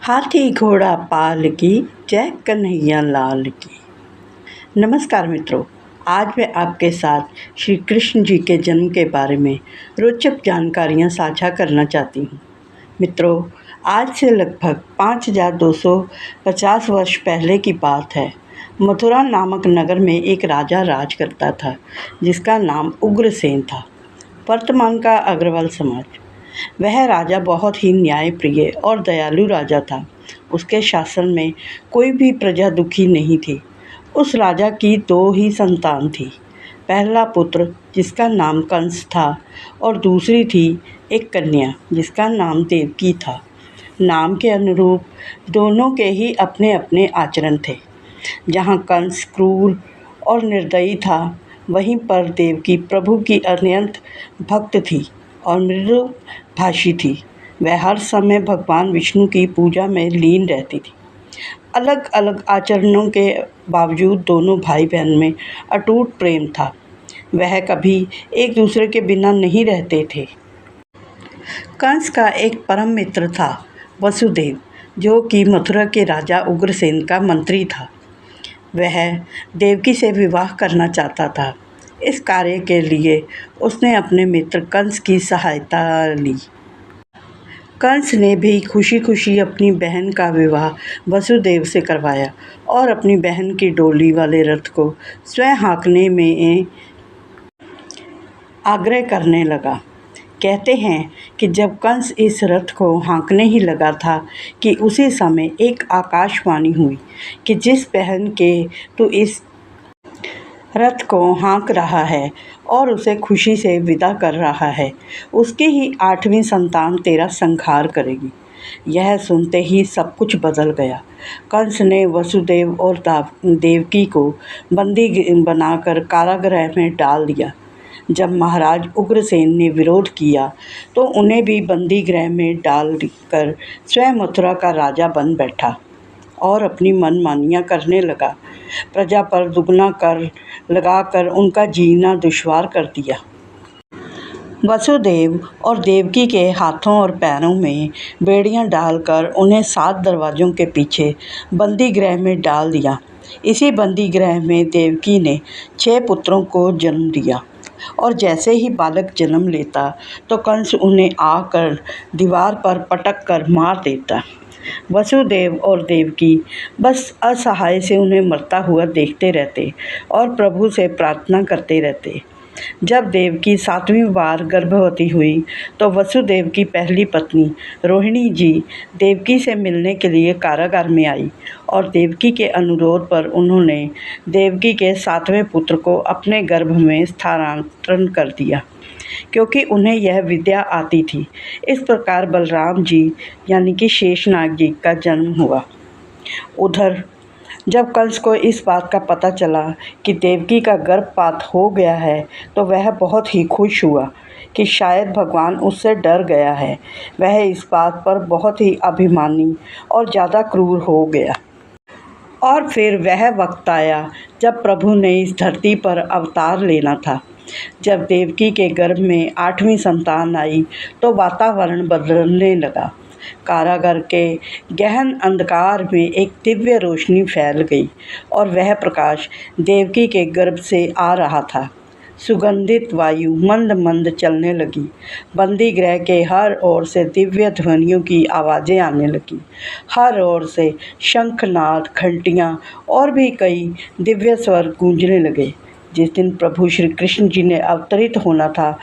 हाथी घोड़ा पाल की जय कन्हैया लाल की। नमस्कार मित्रों, आज मैं आपके साथ श्री कृष्ण जी के जन्म के बारे में रोचक जानकारियां साझा करना चाहती हूँ। मित्रों, आज से लगभग 5250 वर्ष पहले की बात है। मथुरा नामक नगर में एक राजा राज करता था जिसका नाम उग्रसेन था। वर्तमान का अग्रवाल समाज। वह राजा बहुत ही न्यायप्रिय और दयालु राजा था। उसके शासन में कोई भी प्रजा दुखी नहीं थी। उस राजा की दो ही संतान थी। पहला पुत्र जिसका नाम कंस था और दूसरी थी एक कन्या जिसका नाम देवकी था। नाम के अनुरूप दोनों के ही अपने अपने आचरण थे। जहाँ कंस क्रूर और निर्दयी था, वहीं पर देवकी प्रभु की अत्यंत भक्त थी और मृदु भाषी थी। वह हर समय भगवान विष्णु की पूजा में लीन रहती थी। अलग अलग आचरणों के बावजूद दोनों भाई बहन में अटूट प्रेम था। वह कभी एक दूसरे के बिना नहीं रहते थे। कंस का एक परम मित्र था वसुदेव, जो कि मथुरा के राजा उग्रसेन का मंत्री था। वह देवकी से विवाह करना चाहता था। इस कार्य के लिए उसने अपने मित्र कंस की सहायता ली। कंस ने भी खुशी खुशी अपनी बहन का विवाह वसुदेव से करवाया और अपनी बहन की डोली वाले रथ को स्वयं हाँकने में आग्रह करने लगा। कहते हैं कि जब कंस इस रथ को हाँकने ही लगा था कि उसी समय एक आकाशवाणी हुई कि जिस बहन के तू इस रथ को हाँक रहा है और उसे खुशी से विदा कर रहा है, उसकी ही 8वीं संतान तेरा संहार करेगी। यह सुनते ही सब कुछ बदल गया। कंस ने वसुदेव और देवकी को बंदी बनाकर कारागृह में डाल दिया। जब महाराज उग्रसेन ने विरोध किया तो उन्हें भी बंदी गृह में डाल कर स्वयं मथुरा का राजा बन बैठा और अपनी मनमानियाँ करने लगा। प्रजा पर दुगना कर लगाकर उनका जीना दुश्वार कर दिया। वसुदेव और देवकी के हाथों और पैरों में बेड़ियां डालकर उन्हें 7 दरवाज़ों के पीछे बंदी गृह में डाल दिया। इसी बंदी गृह में देवकी ने 6 पुत्रों को जन्म दिया और जैसे ही बालक जन्म लेता तो कंस उन्हें आकर दीवार पर पटक कर मार देता। वसुदेव और देवकी बस असहाय से उन्हें मरता हुआ देखते रहते और प्रभु से प्रार्थना करते रहते। जब देवकी 7वीं बार गर्भवती हुई तो वसुदेव की पहली पत्नी रोहिणी जी देवकी से मिलने के लिए कारागार में आई और देवकी के अनुरोध पर उन्होंने देवकी के 7वें पुत्र को अपने गर्भ में स्थानांतरण कर दिया, क्योंकि उन्हें यह विद्या आती थी। इस प्रकार बलराम जी यानी कि शेषनाग जी का जन्म हुआ। उधर जब कंस को इस बात का पता चला कि देवकी का गर्भपात हो गया है तो वह बहुत ही खुश हुआ कि शायद भगवान उससे डर गया है। वह इस बात पर बहुत ही अभिमानी और ज़्यादा क्रूर हो गया। और फिर वह वक्त आया जब प्रभु ने इस धरती पर अवतार लेना था। जब देवकी के गर्भ में 8वीं संतान आई तो वातावरण बदलने लगा। कारागार के गहन अंधकार में एक दिव्य रोशनी फैल गई और वह प्रकाश देवकी के गर्भ से आ रहा था। सुगंधित वायु मंद मंद चलने लगी। बंदी गृह के हर ओर से दिव्य ध्वनियों की आवाज़ें आने लगी। हर ओर से शंखनाद, घंटियाँ और भी कई दिव्य स्वर गूंजने लगे। जिस दिन प्रभु श्री कृष्ण जी ने अवतरित होना था,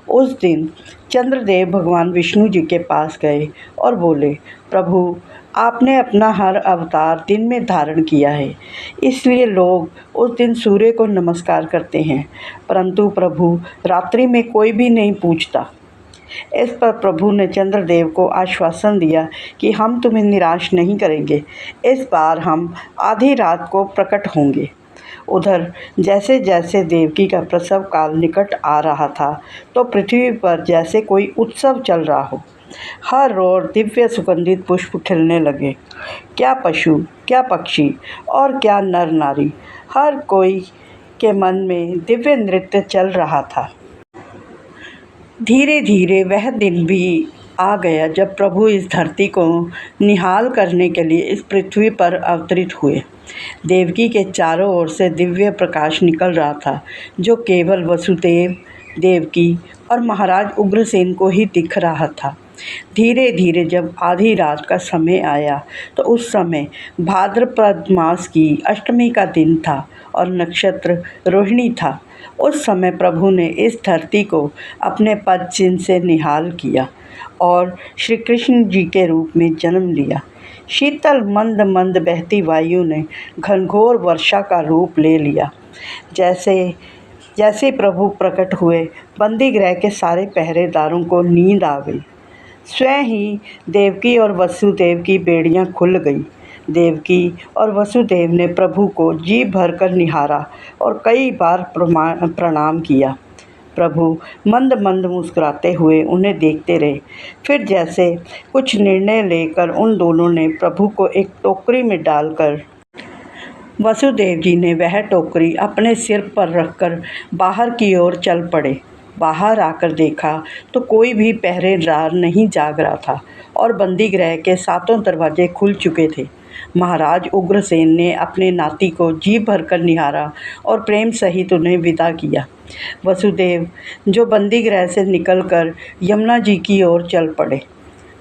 उस दिन चंद्रदेव भगवान विष्णु जी के पास गए और बोले, प्रभु, आपने अपना हर अवतार दिन में धारण किया है, इसलिए लोग उस दिन सूर्य को नमस्कार करते हैं, परंतु प्रभु रात्रि में कोई भी नहीं पूछता। इस पर प्रभु ने चंद्रदेव को आश्वासन दिया कि हम तुम्हें निराश नहीं करेंगे। इस बार हम आधी रात को प्रकट होंगे। उधर जैसे जैसे देवकी का प्रसव काल निकट आ रहा था तो पृथ्वी पर जैसे कोई उत्सव चल रहा हो। हर ओर दिव्य सुगंधित पुष्प खिलने लगे। क्या पशु, क्या पक्षी और क्या नर नारी, हर कोई के मन में दिव्य नृत्य चल रहा था। धीरे धीरे वह दिन भी आ गया जब प्रभु इस धरती को निहाल करने के लिए इस पृथ्वी पर अवतरित हुए। देवकी के चारों ओर से दिव्य प्रकाश निकल रहा था, जो केवल वसुदेव, देवकी और महाराज उग्रसेन को ही दिख रहा था। धीरे धीरे जब आधी रात का समय आया तो उस समय भाद्रपद मास की अष्टमी का दिन था और नक्षत्र रोहिणी था। उस समय प्रभु ने इस धरती को अपने पद चिन्ह से निहाल किया और श्री कृष्ण जी के रूप में जन्म लिया। शीतल मंद मंद बहती वायु ने घनघोर वर्षा का रूप ले लिया। जैसे जैसे प्रभु प्रकट हुए, बंदी गृह के सारे पहरेदारों को नींद आ गई। स्वयं ही देवकी और वसुदेव की बेड़ियां खुल गई। देवकी और वसुदेव ने प्रभु को जी भरकर निहारा और कई बार प्रणाम किया। प्रभु मंद मंद मुस्कुराते हुए उन्हें देखते रहे। फिर जैसे कुछ निर्णय लेकर उन दोनों ने प्रभु को एक टोकरी में डालकर वसुदेव जी ने वह टोकरी अपने सिर पर रखकर बाहर की ओर चल पड़े। बाहर आकर देखा तो कोई भी पहरेदार नहीं जाग रहा था और बंदी गृह के सातों दरवाजे खुल चुके थे। महाराज उग्रसेन ने अपने नाती को जी भरकर निहारा और प्रेम सहित उन्हें विदा किया। वसुदेव जो बंदी गृह से निकलकर यमुना जी की ओर चल पड़े।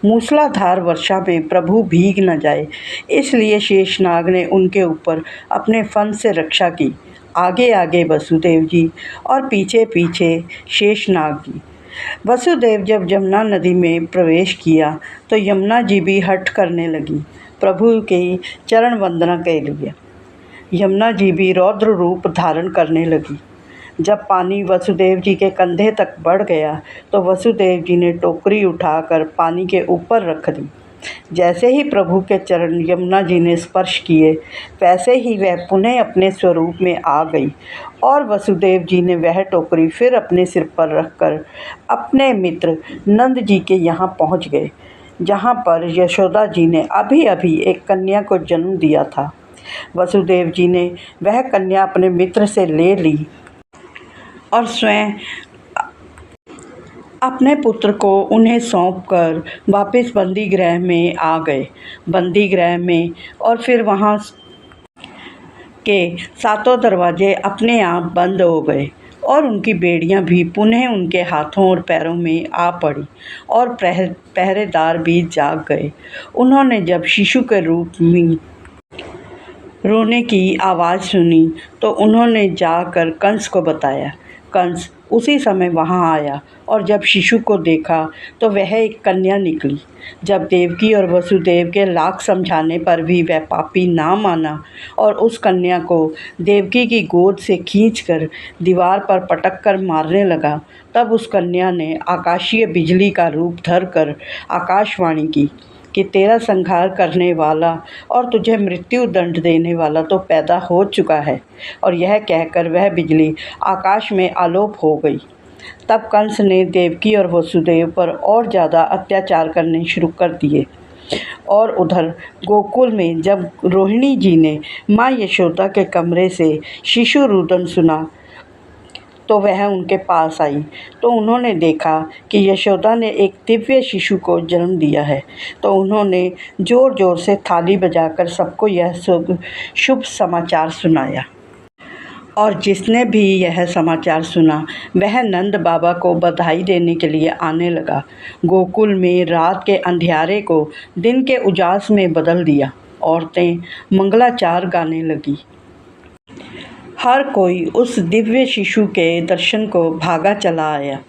मूसलाधार वर्षा में प्रभु भीग न जाए, इसलिए शेषनाग ने उनके ऊपर अपने फन से रक्षा की। आगे आगे वसुदेव जी और पीछे पीछे शेषनाग जी। वसुदेव जब यमुना नदी में प्रवेश किया तो यमुना जी भी हठ करने लगी प्रभु की चरण वंदना के लिए। यमुना जी भी रौद्र रूप धारण करने लगी। जब पानी वसुदेव जी के कंधे तक बढ़ गया तो वसुदेव जी ने टोकरी उठाकर पानी के ऊपर रख दी। जैसे ही प्रभु के चरण यमुना जी ने स्पर्श किए, वैसे ही वह पुनः अपने स्वरूप में आ गई और वसुदेव जी ने वह टोकरी फिर अपने सिर पर रखकर अपने मित्र नंद जी के यहाँ पहुँच गए, जहाँ पर यशोदा जी ने अभी अभी एक कन्या को जन्म दिया था। वसुदेव जी ने वह कन्या अपने मित्र से ले ली और स्वयं अपने पुत्र को उन्हें सौंपकर वापस बंदी गृह में आ गए। बंदी गृह में और फिर वहाँ के सातों दरवाजे अपने आप बंद हो गए और उनकी बेड़ियां भी पुनः उनके हाथों और पैरों में आ पड़ी और पहरेदार भी जाग गए। उन्होंने जब शिशु के रूप में रोने की आवाज़ सुनी तो उन्होंने जाकर कंस को बताया। कंस उसी समय वहां आया और जब शिशु को देखा तो वह एक कन्या निकली। जब देवकी और वसुदेव के लाख समझाने पर भी वह पापी ना माना और उस कन्या को देवकी की गोद से खींचकर दीवार पर पटक कर मारने लगा, तब उस कन्या ने आकाशीय बिजली का रूप धरकर आकाशवाणी की कि तेरा संहार करने वाला और तुझे मृत्यु दंड देने वाला तो पैदा हो चुका है। और यह कहकर वह बिजली आकाश में आलोप हो गई। तब कंस ने देवकी और वसुदेव पर और ज़्यादा अत्याचार करने शुरू कर दिए। और उधर गोकुल में जब रोहिणी जी ने माँ यशोदा के कमरे से शिशु रुदन सुना तो वह उनके पास आई तो उन्होंने देखा कि यशोदा ने एक दिव्य शिशु को जन्म दिया है। तो उन्होंने ज़ोर ज़ोर से थाली बजाकर सबको यह शुभ समाचार सुनाया। और जिसने भी यह समाचार सुना वह नंद बाबा को बधाई देने के लिए आने लगा। गोकुल में रात के अंधियारे को दिन के उजास में बदल दिया। औरतें मंगलाचार गाने लगी। हर कोई उस दिव्य शिशु के दर्शन को भागा चला आया।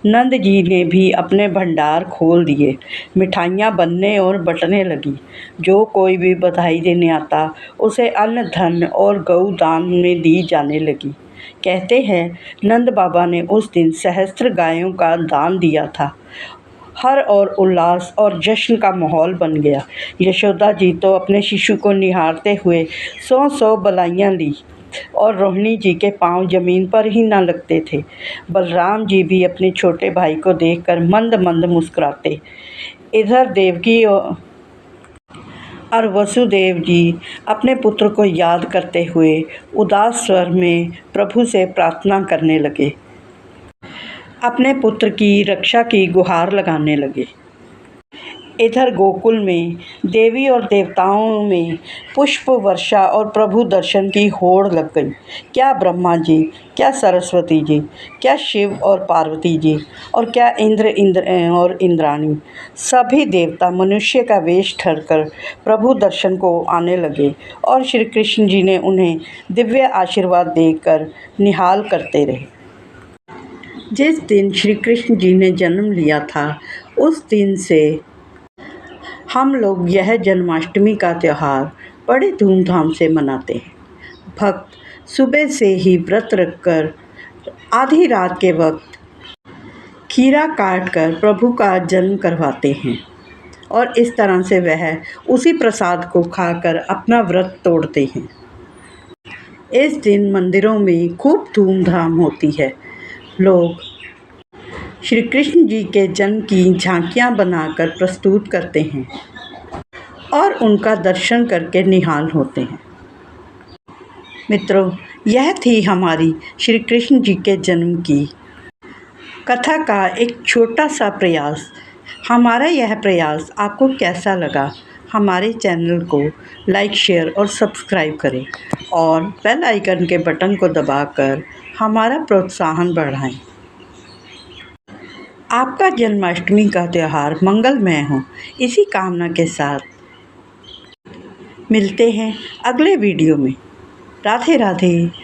नंद जी ने भी अपने भंडार खोल दिए। मिठाइयाँ बनने और बंटने लगी। जो कोई भी बधाई देने आता उसे अन्न धन और गऊ दान में दी जाने लगी। कहते हैं नंद बाबा ने उस दिन सहस्त्र गायों का दान दिया था। हर और उल्लास और जश्न का माहौल बन गया। यशोदा जी तो अपने शिशु को निहारते हुए 100 बधाइयाँ ली और रोहिणी जी के पांव जमीन पर ही न लगते थे। बलराम जी भी अपने छोटे भाई को देखकर मंद मंद मुस्कुराते। इधर देवकी और वसुदेव जी अपने पुत्र को याद करते हुए उदास स्वर में प्रभु से प्रार्थना करने लगे। अपने पुत्र की रक्षा की गुहार लगाने लगे। इधर गोकुल में देवी और देवताओं में पुष्प वर्षा और प्रभु दर्शन की होड़ लग गई। क्या ब्रह्मा जी, क्या सरस्वती जी, क्या शिव और पार्वती जी, और क्या इंद्र और इंद्राणी, सभी देवता मनुष्य का वेश धरकर प्रभु दर्शन को आने लगे और श्री कृष्ण जी ने उन्हें दिव्य आशीर्वाद देकर निहाल करते रहे। जिस दिन श्री कृष्ण जी ने जन्म लिया था, उस दिन से हम लोग यह जन्माष्टमी का त्यौहार बड़े धूमधाम से मनाते हैं। भक्त सुबह से ही व्रत रखकर आधी रात के वक्त खीरा काट कर प्रभु का जन्म करवाते हैं और इस तरह से वह उसी प्रसाद को खाकर अपना व्रत तोड़ते हैं। इस दिन मंदिरों में खूब धूमधाम होती है। लोग श्री कृष्ण जी के जन्म की झांकियाँ बनाकर प्रस्तुत करते हैं और उनका दर्शन करके निहाल होते हैं। मित्रों, यह थी हमारी श्री कृष्ण जी के जन्म की कथा का एक छोटा सा प्रयास। हमारा यह प्रयास आपको कैसा लगा? हमारे चैनल को लाइक, शेयर और सब्सक्राइब करें और बेल आइकन के बटन को दबाकर हमारा प्रोत्साहन बढ़ाएं। आपका जन्माष्टमी का त्यौहार मंगलमय हो, इसी कामना के साथ मिलते हैं अगले वीडियो में। राधे राधे।